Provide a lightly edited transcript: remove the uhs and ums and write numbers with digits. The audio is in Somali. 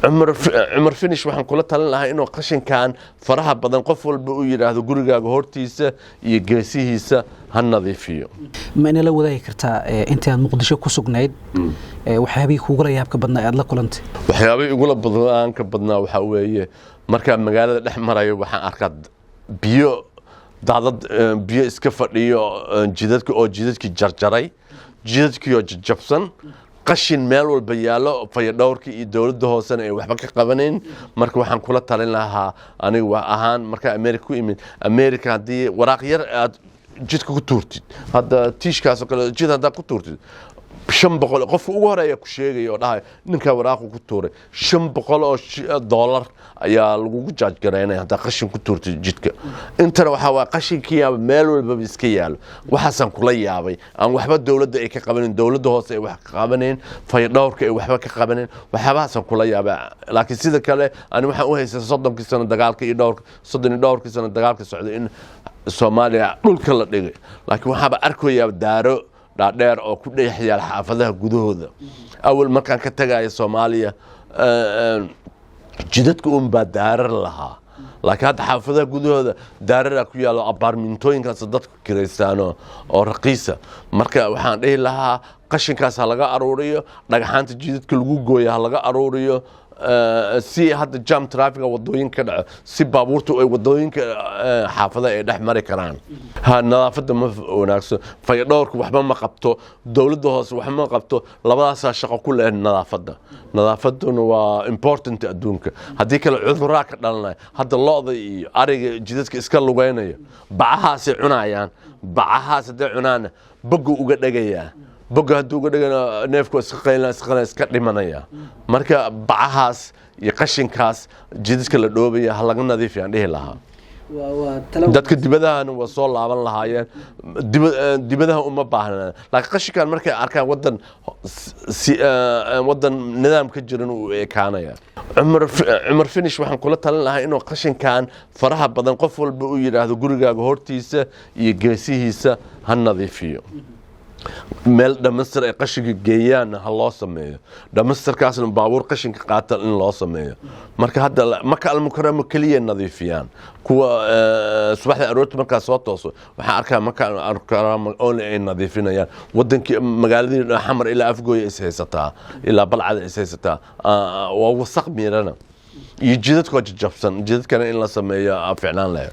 عمر فينيش waxaan kula talin lahaa inuu qashinkan faraha badan qof walba uu yiraahdo gurigaaga hortiisa iyo geesihiisa ha nadiifiyo ma ina la wadaagi kartaa inta aad Muqdisho ku sugnayd waxyaabay kugu la yaabka badnaa aad la kulantay waxyaabay ugu la badnaa waxa weeye marka magaalada dhex marayo waxaan arkaa biyo daadad biyo iska fadhiyo jidadkii jarjaray jidadkii oo jabsan qashin meel walba yaalo fayadhowrkii iyo dawladda hoosena ay waxba ka qabaneen marka waxaan kula talin lahaa aniga ahaan marka America ku imid America hadii waraaq yar aad jidka ku tuurtid hadda tiishkaas oo kale jid hadda ku tuurtid 500 qof ugu horeeya ku sheegay oo dhahay ninka waraaq ku tuuray $500 ayaa lagu jaaj gareynay hadda qashin ku tuurtid jidka inta waxa qashinkii meel walba iska yaalo waxaasan kula yaabay aan waxba dawladda ay ka qabanin dawladda hoose ay wax ka qabaneen fayadhowrka ay waxba ka qabaneen waxyaabahaas kula yaabay laakiin sida kale aan waxaan u haysay 30 sano dagaalka iyo dhowrkii sano dagaalka socday in Soomaaliya dhulka la dhigay laakiin waxaaba arkayaa daaro dhaadheer oo ku dheexyaal xaafadaha gudahooda awal markaan ka tagay Soomaaliya jidadka baa daarar lahaa laakiin hadda xaafadaha gudahooda daarar ku yaalo apartmentooyinkaas dadku kireystaan oo raqiisa marka waxaan dhihi lahaa qashinkaas laga aruuriyo dhagaxaanta jidadka lagu gooyo laga aruuriyo si hadda jam traffic wadooyinka dhaco si baabuurtu ay wadooyinka xaafadaha ay dhex mari karaan nadaafadda ma wanaagsan fayadhowrku waxba ma qabto dawladda hoose waxba ma qabto labadaas shaqo ku leh nadaafaduna waa important adduunka hadii kale cudurro ka dhalanay hadda looda iyo ariga jidadka iska lugeynaya bacahaas ay cunayaan bacahaas hadday cunaan bogu uga dhagayaa boga haduu uga dhagana neefku iska dhimanaya marka bacahaas iyo qashinkaas jidadka la dhoobaya ha laga nadiifiyaan dhihi lahaa dadka dibadahan waa soo laaban lahaayeen dibadaha uma baahnaa laakiin qashinkan markay arkaan wadan nidaam ka jiran uu ekaanaya عمر فينيش waxaan kula talin lahaa inuu qashinkan faraha badan qof walba uu yiraahdo gurigaaga hortiisa iyo geesihiisa ha nadiifiyo meel dhamaystir ay qashinka geeyaan ha loo sameeyo dhamaystirkaasna baabuur qashinka qaata in loo sameeyo marka hadda Maka al-Mukarrama kaliya nadiifiyaan kuwa subaxda aroorta marka soo tooso waxaan arkaa Maka al-Mukarrama oo ay nadiifinayaan wadankii magaaladii Xamar ilaa Afgooy is haysataa ilaa Balcad is haysataa waa wasaq miirana iyo jidadka jabsan jidadkana in la sameeyo ficnaan leh